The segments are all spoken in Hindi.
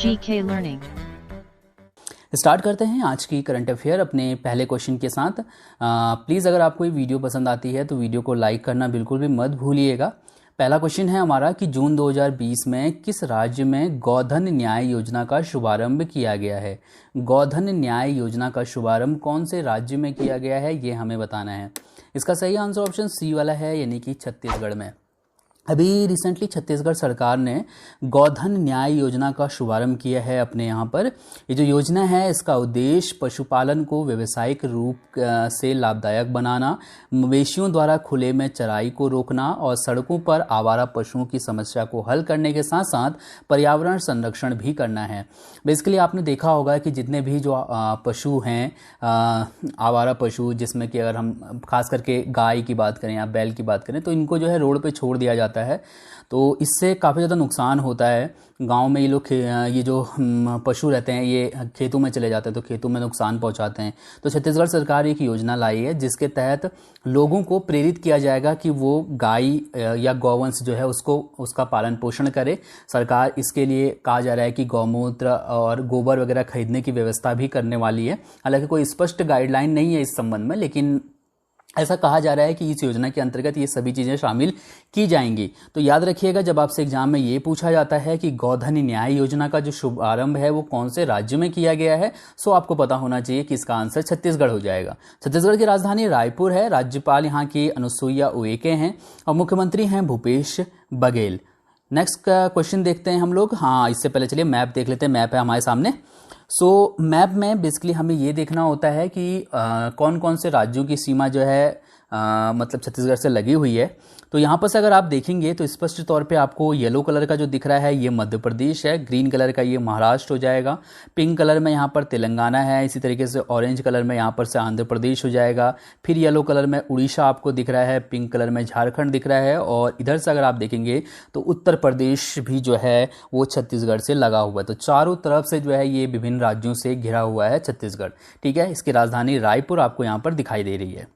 GK Learning। स्टार्ट करते हैं आज की करंट अफेयर अपने पहले क्वेश्चन के साथ। प्लीज़ अगर आपको ये वीडियो पसंद आती है तो वीडियो को लाइक करना बिल्कुल भी मत भूलिएगा। पहला क्वेश्चन है हमारा कि जून 2020 में किस राज्य में गोधन न्याय योजना का शुभारंभ किया गया है। गोधन न्याय योजना का शुभारंभ कौन से राज्य में किया गया है, ये हमें बताना है। इसका सही आंसर ऑप्शन सी वाला है, यानी कि छत्तीसगढ़ में। अभी रिसेंटली छत्तीसगढ़ सरकार ने गोधन न्याय योजना का शुभारंभ किया है अपने यहाँ पर। ये जो योजना है इसका उद्देश्य पशुपालन को व्यावसायिक रूप से लाभदायक बनाना, मवेशियों द्वारा खुले में चराई को रोकना और सड़कों पर आवारा पशुओं की समस्या को हल करने के साथ साथ पर्यावरण संरक्षण भी करना है। बेसिकली आपने देखा होगा कि जितने भी जो पशु हैं, आवारा पशु, जिसमें कि अगर हम खास करके गाय की बात करें या बैल की बात करें तो इनको जो है रोड पे छोड़ दिया जाता है, तो इससे काफ़ी ज़्यादा नुकसान होता है। गांव में ये लोग ये जो पशु रहते हैं ये खेतों में चले जाते हैं तो खेतों में नुकसान पहुंचाते हैं। तो छत्तीसगढ़ सरकार एक योजना लाई है जिसके तहत लोगों को प्रेरित किया जाएगा कि वो गाय या गौवंश जो है उसका पालन पोषण करे। सरकार इसके लिए कहा जा रहा है कि गौमूत्र और गोबर वगैरह खरीदने की व्यवस्था भी करने वाली है। हालांकि कोई स्पष्ट गाइडलाइन नहीं है इस संबंध में, लेकिन ऐसा कहा जा रहा है कि इस योजना के अंतर्गत ये सभी चीज़ें शामिल की जाएंगी। तो याद रखिएगा, जब आपसे एग्जाम में ये पूछा जाता है कि गोधन न्याय योजना का जो शुभारंभ है वो कौन से राज्य में किया गया है, सो आपको पता होना चाहिए कि इसका आंसर छत्तीसगढ़ हो जाएगा। छत्तीसगढ़ की राजधानी रायपुर है, राज्यपाल यहाँ की अनुसुईया उइके हैं और मुख्यमंत्री हैं भूपेश बघेल। नेक्स्ट क्वेश्चन देखते हैं हम लोग। हाँ, इससे पहले चलिए मैप देख लेते हैं। मैप है हमारे सामने। मैप में बेसिकली हमें ये देखना होता है कि कौन कौन से राज्यों की सीमा जो है मतलब छत्तीसगढ़ से लगी हुई है। तो यहाँ पर से अगर आप देखेंगे तो स्पष्ट तौर पे आपको येलो कलर का जो दिख रहा है ये मध्य प्रदेश है, ग्रीन कलर का ये महाराष्ट्र हो जाएगा, पिंक कलर में यहाँ पर तेलंगाना है, इसी तरीके से ऑरेंज कलर में यहाँ पर से आंध्र प्रदेश हो जाएगा, फिर येलो कलर में उड़ीसा आपको दिख रहा है, पिंक कलर में झारखंड दिख रहा है और इधर से अगर आप देखेंगे तो उत्तर प्रदेश भी जो है वो छत्तीसगढ़ से लगा हुआ है। तो चारों तरफ से जो है ये विभिन्न राज्यों से घिरा हुआ है छत्तीसगढ़। ठीक है, इसकी राजधानी रायपुर आपको यहाँ पर दिखाई दे रही है।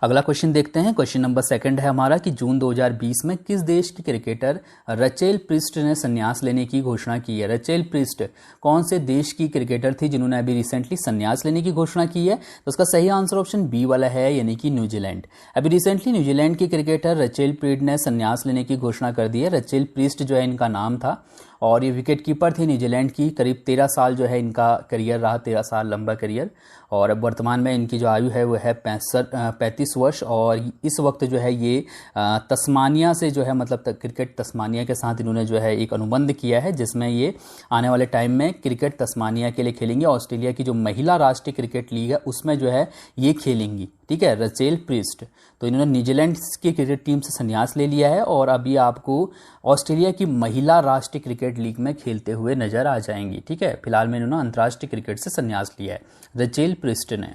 अगला क्वेश्चन देखते हैं। क्वेश्चन नंबर 2 है हमारा कि जून 2020 में किस देश की क्रिकेटर रचेल प्रिस्ट ने संन्यास लेने की घोषणा की है। रचेल प्रिस्ट कौन से देश की क्रिकेटर थी जिन्होंने अभी रिसेंटली संन्यास लेने की घोषणा की है। तो उसका सही आंसर ऑप्शन बी वाला है, यानी कि न्यूजीलैंड। अभी रिसेंटली न्यूजीलैंड की क्रिकेटर रचेल प्रिस्ट ने संन्यास लेने की घोषणा कर दी है। रचेल प्रिस्ट जो है इनका नाम था और ये विकेट कीपर थी न्यूजीलैंड की। करीब 13 साल जो है इनका करियर रहा, 13 साल लंबा करियर। और अब वर्तमान में इनकी जो आयु है वो है 35 वर्ष और इस वक्त जो है ये तस्मानिया से जो है मतलब क्रिकेट तस्मानिया के साथ इन्होंने जो है एक अनुबंध किया है जिसमें ये आने वाले टाइम में क्रिकेट तस्मानिया के लिए खेलेंगे। ऑस्ट्रेलिया की जो महिला राष्ट्रीय क्रिकेट लीग है उसमें जो है ये खेलेंगी। ठीक है, रचेल प्रिस्ट। तो इन्होंने न्यूजीलैंड की क्रिकेट टीम से संन्यास ले लिया है और अभी आपको ऑस्ट्रेलिया की महिला राष्ट्रीय क्रिकेट लीग में खेलते हुए नजर आ जाएंगी। ठीक है, फिलहाल में इन्होंने अंतर्राष्ट्रीय क्रिकेट से संन्यास लिया है रचेल प्रिस्ट ने।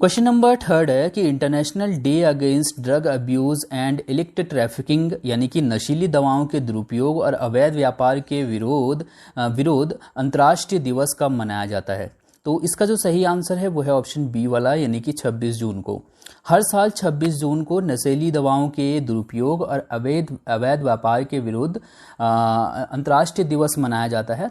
क्वेश्चन नंबर 3 है कि international day against drug abuse and illicit trafficking, यानी कि नशीली दवाओं के दुरुपयोग और अवैध व्यापार के विरोध अंतर्राष्ट्रीय दिवस कब मनाया जाता है। तो इसका जो सही आंसर है वो है ऑप्शन बी वाला, यानी कि 26 जून को। हर साल 26 जून को नशीली दवाओं के दुरुपयोग और अवैध व्यापार के विरुद्ध अंतर्राष्ट्रीय दिवस मनाया जाता है।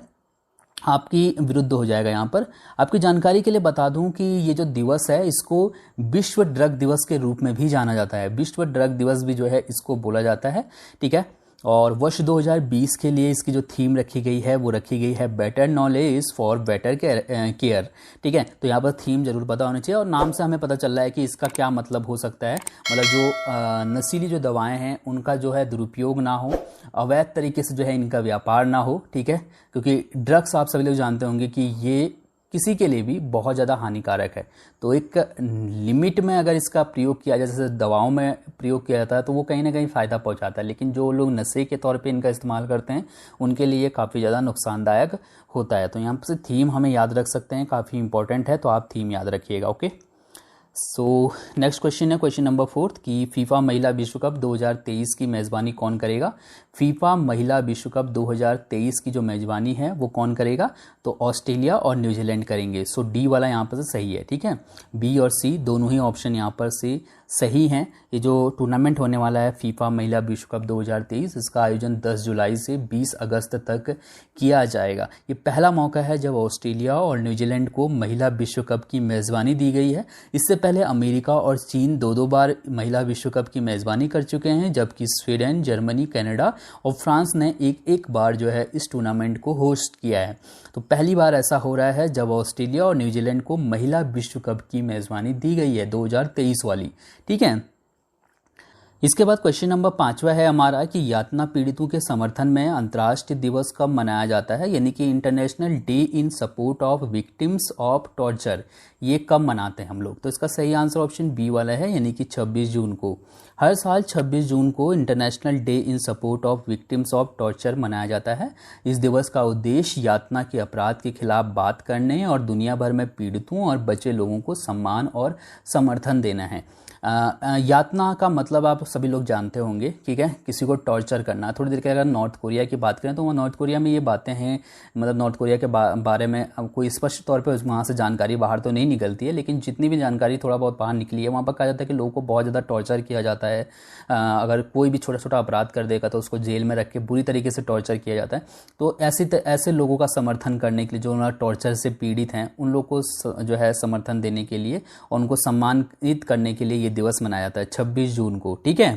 आपकी विरुद्ध हो जाएगा यहाँ पर। आपकी जानकारी के लिए बता दूं कि ये जो दिवस है इसको विश्व ड्रग दिवस के रूप में भी जाना जाता है। विश्व ड्रग दिवस भी जो है इसको बोला जाता है। ठीक है, और वर्ष 2020 के लिए इसकी जो थीम रखी गई है वो रखी गई है better knowledge for better care. ठीक है, तो यहाँ पर थीम जरूर पता होनी चाहिए और नाम से हमें पता चल रहा है कि इसका क्या मतलब हो सकता है। मतलब जो नशीली जो दवाएं हैं उनका जो है दुरुपयोग ना हो, अवैध तरीके से जो है इनका व्यापार ना हो। ठीक है, क्योंकि ड्रग्स आप सभी लोग जानते होंगे कि ये किसी के लिए भी बहुत ज़्यादा हानिकारक है। तो एक लिमिट में अगर इसका प्रयोग किया जाए, जैसे दवाओं में प्रयोग किया जाता है तो वो कहीं ना कहीं फ़ायदा पहुंचाता है, लेकिन जो लोग नशे के तौर पे इनका इस्तेमाल करते हैं उनके लिए काफ़ी ज़्यादा नुकसानदायक होता है। तो यहाँ से थीम हमें याद रख सकते हैं, काफ़ी इंपॉर्टेंट है, तो आप थीम याद रखिएगा। ओके, सो नेक्स्ट क्वेश्चन है क्वेश्चन नंबर 4 कि फीफा महिला विश्व कप 2023 की मेज़बानी कौन करेगा। फीफा महिला विश्व कप 2023 की जो मेज़बानी है वो कौन करेगा, तो ऑस्ट्रेलिया और न्यूजीलैंड करेंगे। सो डी वाला यहाँ पर से सही है, ठीक है। बी और सी दोनों ही ऑप्शन यहाँ पर से सही हैं। ये जो टूर्नामेंट होने वाला है फीफा महिला विश्व कप 2023, इसका आयोजन 10 जुलाई से 20 अगस्त तक किया जाएगा। ये पहला मौका है जब ऑस्ट्रेलिया और न्यूजीलैंड को महिला विश्व कप की मेज़बानी दी गई है। इससे पहले अमेरिका और चीन दो बार महिला विश्व कप की मेज़बानी कर चुके हैं, जबकि स्वीडन, जर्मनी, कनाडा और फ्रांस ने एक बार जो है इस टूर्नामेंट को होस्ट किया है। तो पहली बार ऐसा हो रहा है जब ऑस्ट्रेलिया और न्यूजीलैंड को महिला विश्व कप की मेज़बानी दी गई है 2023 वाली, ठीक है। इसके बाद क्वेश्चन नंबर 5वां है हमारा कि यातना पीड़ितों के समर्थन में अंतर्राष्ट्रीय दिवस कब मनाया जाता है, यानी कि international day in support of victims of torture, ये कब मनाते हैं हम लोग। तो इसका सही आंसर ऑप्शन बी वाला है, यानी कि 26 जून को। हर साल 26 जून को international day in support of victims of torture मनाया जाता है। इस दिवस का उद्देश्य यातना के अपराध के खिलाफ बात करने और दुनिया भर में पीड़ितों और बचे लोगों को सम्मान और समर्थन देना है। यातना का मतलब आप सभी लोग जानते होंगे, ठीक है, किसी को टॉर्चर करना। थोड़ी देर के अगर नॉर्थ कोरिया की बात करें तो वहाँ नॉर्थ कोरिया में ये बातें हैं, मतलब नॉर्थ कोरिया के बारे में कोई स्पष्ट तौर पे वहाँ से जानकारी बाहर तो नहीं निकलती है, लेकिन जितनी भी जानकारी थोड़ा बहुत बाहर निकली है, वहाँ पर कहा जाता है कि लोगों को बहुत ज़्यादा टॉर्चर किया जाता है। अगर कोई भी छोटा छोटा अपराध कर देगा तो उसको जेल में रख के बुरी तरीके से टॉर्चर किया जाता है। तो ऐसे लोगों का समर्थन करने के लिए, जो टॉर्चर से पीड़ित हैं, उन लोगों को जो है समर्थन देने के लिए और उनको सम्मानित करने के लिए ये दिवस मनाया जाता है 26 जून को, ठीक है।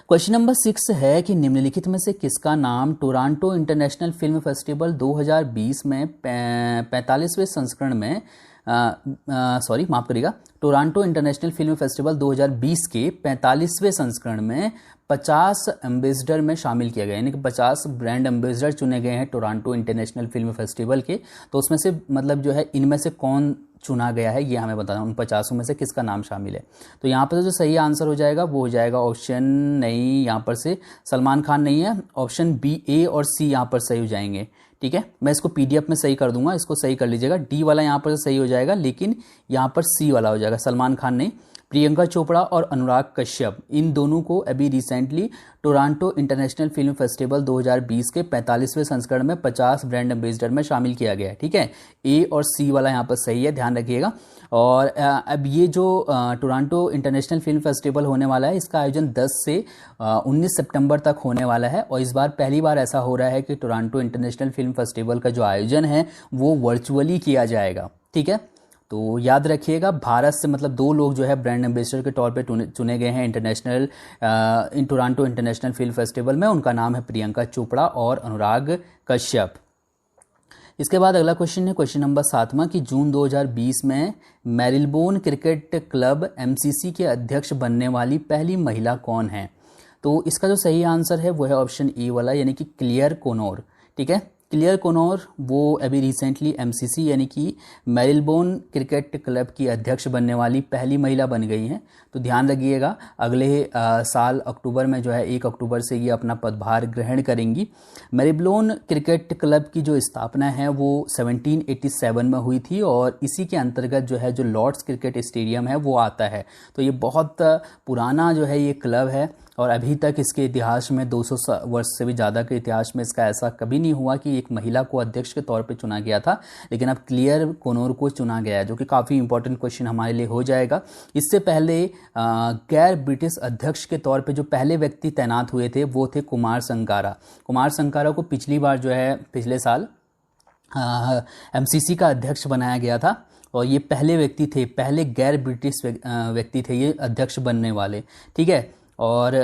क्वेश्चन नंबर 6 है कि निम्नलिखित में से किसका नाम टोरंटो इंटरनेशनल फिल्म फेस्टिवल 2020 में 45वें संस्करण में माफ करिएगा, टोरंटो इंटरनेशनल फिल्म फेस्टिवल 2020 के 45वें संस्करण में 50 एम्बेसडर में शामिल किया गया, यानी कि 50 ब्रांड एम्बेसडर चुने गए हैं टोरंटो इंटरनेशनल फिल्म फेस्टिवल के। तो उसमें से मतलब जो है इनमें से कौन चुना गया है ये हमें बताना, उन 50 में से किसका नाम शामिल है। तो यहाँ पर जो सही आंसर हो जाएगा वो हो जाएगा ऑप्शन नहीं, यहाँ पर से सलमान खान नहीं है, ऑप्शन बी, ए और सी यहाँ पर सही हो जाएंगे, ठीक है। मैं इसको पीडीएफ में सही कर दूंगा, इसको सही कर लीजिएगा। डी वाला यहाँ पर सही हो जाएगा, लेकिन यहाँ पर सी वाला हो जाएगा, सलमान खान नहीं। प्रियंका चोपड़ा और अनुराग कश्यप, इन दोनों को अभी recently Toronto international film festival 2020 के 45वें संस्करण में 50 ब्रांड एम्बेसडर में शामिल किया गया है, ठीक है। ए और सी वाला यहाँ पर सही है, ध्यान रखिएगा। और अब ये जो टोरंटो इंटरनेशनल फिल्म फेस्टिवल होने वाला है, इसका आयोजन 10 से 19 सितंबर तक होने वाला है। और इस बार पहली बार ऐसा हो रहा है कि टोरंटो इंटरनेशनल फिल्म फेस्टिवल का जो आयोजन है वो वर्चुअली किया जाएगा, ठीक है। तो याद रखिएगा, भारत से मतलब 2 लोग जो है ब्रांड एम्बेसडर के तौर पे चुने गए हैं टोरंटो इंटरनेशनल फिल्म फेस्टिवल में। उनका नाम है प्रियंका चोपड़ा और अनुराग कश्यप। इसके बाद अगला क्वेश्चन है क्वेश्चन नंबर 7वां कि जून 2020 में मेरिलबोर्न क्रिकेट क्लब एमसीसी के अध्यक्ष बनने वाली पहली महिला कौन है। तो इसका जो सही आंसर है वो है ऑप्शन ए वाला, यानी कि क्लेयर कोनोर, ठीक है। क्लेयर कोनोर वो अभी रिसेंटली एमसीसी यानी कि मेरिलबोर्न क्रिकेट क्लब की अध्यक्ष बनने वाली पहली महिला बन गई हैं। तो ध्यान रखिएगा, अगले साल अक्टूबर में जो है 1 अक्टूबर से ये अपना पदभार ग्रहण करेंगी। मेरिलबोर्न क्रिकेट क्लब की जो स्थापना है वो 1787 में हुई थी और इसी के अंतर्गत जो है जो लॉर्ड्स क्रिकेट स्टेडियम है वो आता है। तो ये बहुत पुराना जो है ये क्लब है और अभी तक इसके इतिहास में 200 वर्ष से भी ज़्यादा के इतिहास में इसका ऐसा कभी नहीं हुआ कि एक महिला को अध्यक्ष के तौर पे चुना गया था, लेकिन अब क्लेयर कोनोर को चुना गया है, जो कि काफ़ी इंपॉर्टेंट क्वेश्चन हमारे लिए हो जाएगा। इससे पहले गैर ब्रिटिश अध्यक्ष के तौर पे जो पहले व्यक्ति तैनात हुए थे वो थे कुमार संगारा। कुमार संगारा को पिछली बार जो है पिछले साल एमसीसी का अध्यक्ष बनाया गया था और ये पहले व्यक्ति थे, पहले गैर ब्रिटिश व्यक्ति थे ये अध्यक्ष बनने वाले, ठीक है। और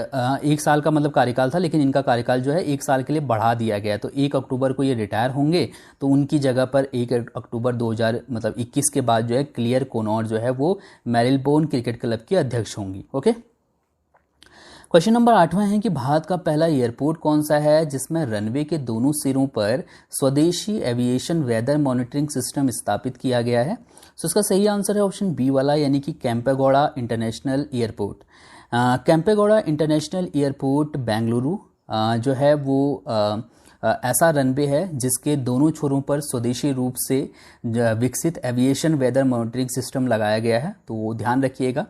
1 साल का मतलब कार्यकाल था, लेकिन इनका कार्यकाल जो है 1 साल के लिए बढ़ा दिया गया। तो 1 अक्टूबर को ये रिटायर होंगे, तो उनकी जगह पर 1 अक्टूबर 2021 के बाद जो है क्लेयर कोनोर जो है वो मेरिलबोर्न क्रिकेट क्लब की अध्यक्ष होंगी, ओके। क्वेश्चन नंबर 8वां है कि भारत का पहला एयरपोर्ट कौन सा है जिसमें रनवे के दोनों सिरों पर स्वदेशी एविएशन वेदर मॉनिटरिंग सिस्टम स्थापित किया गया है। तो इसका सही आंसर है ऑप्शन बी वाला, यानी कि Kempegowda international airport. Kempegowda international airport Bengaluru जो है वो ऐसा रनवे है जिसके दोनों छोरों पर स्वदेशी रूप से विकसित एविएशन वेदर मॉनिटरिंग सिस्टम लगाया गया है। तो ध्यान रखिएगा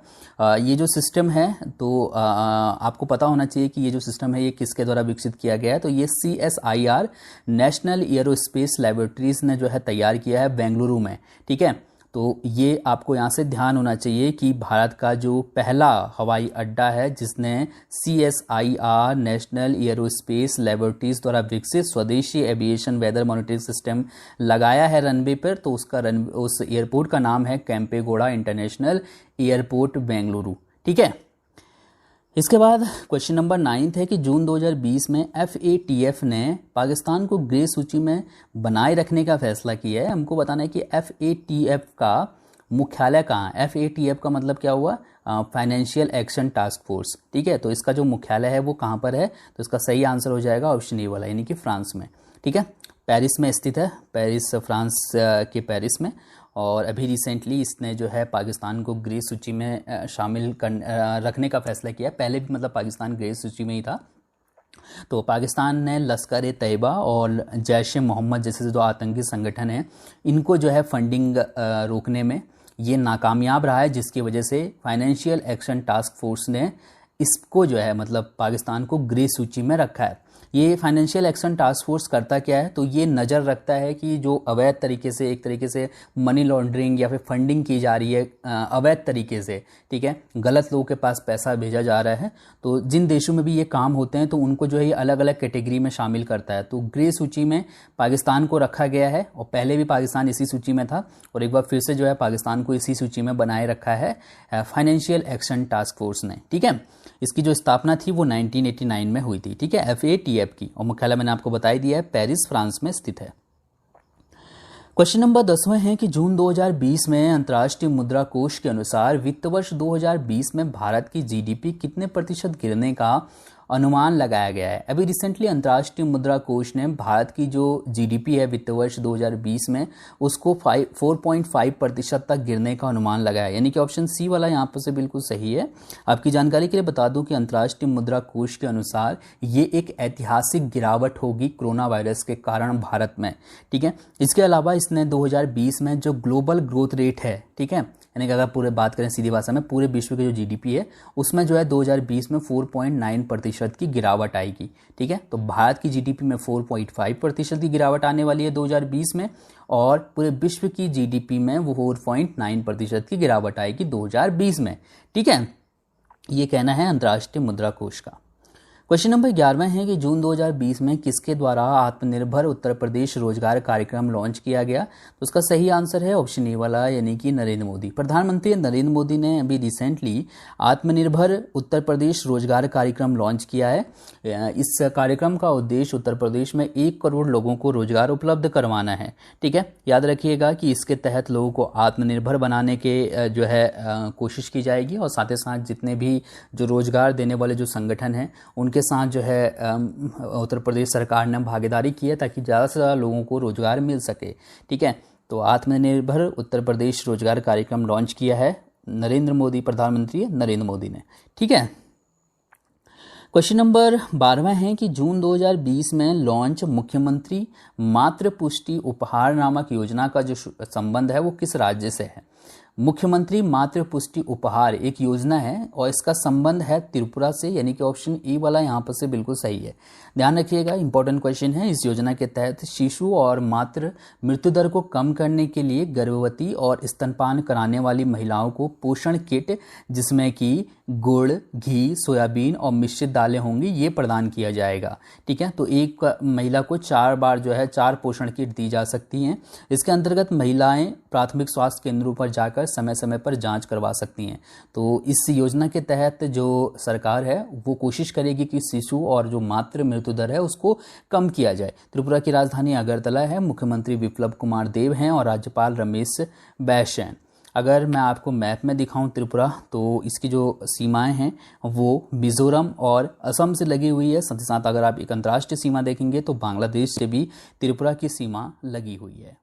ये जो सिस्टम है तो आपको पता होना चाहिए कि ये जो सिस्टम है ये किसके द्वारा विकसित किया गया है। तो ये CSIR नेशनल एयरोस्पेस लैबोरेटरीज ने जो है तैयार किया है बेंगलुरु में, ठीक है। तो ये आपको यहाँ से ध्यान होना चाहिए कि भारत का जो पहला हवाई अड्डा है जिसने CSIR नेशनल एयरोस्पेस लैबोरेटरीज द्वारा विकसित स्वदेशी एविएशन वेदर मॉनिटरिंग सिस्टम लगाया है रनवे पर, तो उस एयरपोर्ट का नाम है केम्पेगौड़ा इंटरनेशनल एयरपोर्ट बेंगलुरु, ठीक है। इसके बाद क्वेश्चन नंबर 9 है कि जून 2020 में FATF ने पाकिस्तान को ग्रे सूची में बनाए रखने का फैसला किया है। हमको बताना है कि FATF का मुख्यालय कहाँ है। FATF का मतलब क्या हुआ, फाइनेंशियल एक्शन टास्क फोर्स, ठीक है। तो इसका जो मुख्यालय है वो कहाँ पर है, तो इसका सही आंसर हो जाएगा ऑप्शन ए वाला, यानी कि फ्रांस में, ठीक है। पेरिस में स्थित है, पेरिस फ्रांस के पेरिस में। और अभी रिसेंटली इसने जो है पाकिस्तान को ग्रे सूची में शामिल रखने का फैसला किया। पहले भी मतलब पाकिस्तान ग्रे सूची में ही था। तो पाकिस्तान ने लश्कर तैयबा और जैश ए मोहम्मद जैसे जो आतंकी संगठन हैं इनको जो है फंडिंग रोकने में ये नाकामयाब रहा है, जिसकी वजह से फाइनेंशियल एक्शन टास्क फोर्स ने इसको जो है मतलब पाकिस्तान को ग्रे सूची में रखा है। ये फाइनेंशियल एक्शन टास्क फोर्स करता क्या है, तो ये नज़र रखता है कि जो अवैध तरीके से एक तरीके से मनी लॉन्ड्रिंग या फिर फंडिंग की जा रही है अवैध तरीके से, ठीक है, गलत लोगों के पास पैसा भेजा जा रहा है, तो जिन देशों में भी ये काम होते हैं तो उनको जो है ये अलग अलग कैटेगरी में शामिल करता है। तो ग्रे सूची में पाकिस्तान को रखा गया है और पहले भी पाकिस्तान इसी सूची में था और एक बार फिर से जो है पाकिस्तान को इसी सूची में बनाए रखा है फाइनेंशियल एक्शन टास्क फोर्स ने, ठीक है। इसकी जो स्थापना थी वो 1989 में हुई थी, ठीक है, FATF की, और मुख्यालय मैंने आपको बता ही दिया है पेरिस फ्रांस में स्थित है। क्वेश्चन नंबर 10वें है कि जून 2020 में अंतर्राष्ट्रीय मुद्रा कोष के अनुसार वित्त वर्ष 2020 में भारत की GDP कितने प्रतिशत गिरने का अनुमान लगाया गया है। अभी रिसेंटली अंतर्राष्ट्रीय मुद्रा कोष ने भारत की जो GDP है वित्त वर्ष 2020 में उसको 4.5% तक गिरने का अनुमान लगाया, यानी कि ऑप्शन सी वाला यहाँ पर से बिल्कुल सही है। आपकी जानकारी के लिए बता दूं कि अंतर्राष्ट्रीय मुद्रा कोष के अनुसार ये एक ऐतिहासिक गिरावट होगी कोरोना वायरस के कारण भारत में, ठीक है। इसके अलावा इसने 2020 में जो ग्लोबल ग्रोथ रेट है, ठीक है, यानी कि अगर पूरे बात करें सीधी भाषा में पूरे विश्व की जो GDP है उसमें जो है 2020 में 4.9% की गिरावट आएगी, ठीक है। तो भारत की GDP में 4.5% की गिरावट आने वाली है 2020 में और पूरे विश्व की GDP में वो 4.9% की गिरावट आएगी 2020 में, ठीक है। ये कहना है अंतर्राष्ट्रीय मुद्रा कोष का। क्वेश्चन नंबर 11 है कि जून 2020 में किसके द्वारा आत्मनिर्भर उत्तर प्रदेश रोजगार कार्यक्रम लॉन्च किया गया, तो उसका सही आंसर है ऑप्शन ए वाला, यानी कि नरेंद्र मोदी। प्रधानमंत्री नरेंद्र मोदी ने अभी रिसेंटली आत्मनिर्भर उत्तर प्रदेश रोजगार कार्यक्रम लॉन्च किया है। इस कार्यक्रम का उद्देश्य उत्तर प्रदेश में 1 करोड़ लोगों को रोजगार उपलब्ध करवाना है, ठीक है। याद रखिएगा कि इसके तहत लोगों को आत्मनिर्भर बनाने के जो है कोशिश की जाएगी और साथ ही साथ जितने भी जो रोजगार देने वाले जो संगठन हैं उनके साथ जो है उत्तर प्रदेश सरकार ने भागीदारी की है ताकि ज़्यादा से ज़्यादा लोगों को रोजगार मिल सके, ठीक है। तो आत्मनिर्भर उत्तर प्रदेश रोजगार कार्यक्रम लॉन्च किया है नरेंद्र मोदी, प्रधानमंत्री नरेंद्र मोदी ने, ठीक है। क्वेश्चन नंबर 12 है कि जून 2020 में लॉन्च मुख्यमंत्री मातृ पुष्टि उपहार नामक योजना का जो संबंध है वो किस राज्य से है। मुख्यमंत्री मातृ पुष्टि उपहार एक योजना है और इसका संबंध है त्रिपुरा से, यानी कि ऑप्शन ई वाला यहाँ पर से बिल्कुल सही है। ध्यान रखिएगा, इंपॉर्टेंट क्वेश्चन है। इस योजना के तहत शिशु और मातृ मृत्यु दर को कम करने के लिए गर्भवती और स्तनपान कराने वाली महिलाओं को पोषण किट जिसमें कि गुड़, घी, सोयाबीन और मिश्रित दालें होंगी ये प्रदान किया जाएगा, ठीक है। तो एक महिला को 4 बार जो है 4 पोषण किट दी जा सकती हैं। इसके अंतर्गत महिलाएं प्राथमिक स्वास्थ्य केंद्रों पर जाकर समय समय पर जांच करवा सकती हैं। तो इस योजना के तहत जो सरकार है वो कोशिश करेगी कि शिशु और जो मातृ मृत्यु दर है उसको कम किया जाए। त्रिपुरा की राजधानी अगरतला है, मुख्यमंत्री विप्लव कुमार देव हैं और राज्यपाल रमेश बैस हैं। अगर मैं आपको मैप में दिखाऊं त्रिपुरा, तो इसकी जो सीमाएं हैं वो मिजोरम और असम से लगी हुई है। साथ ही साथ अगर आप एक अंतर्राष्ट्रीय सीमा देखेंगे तो बांग्लादेश से भी त्रिपुरा की सीमा लगी हुई है।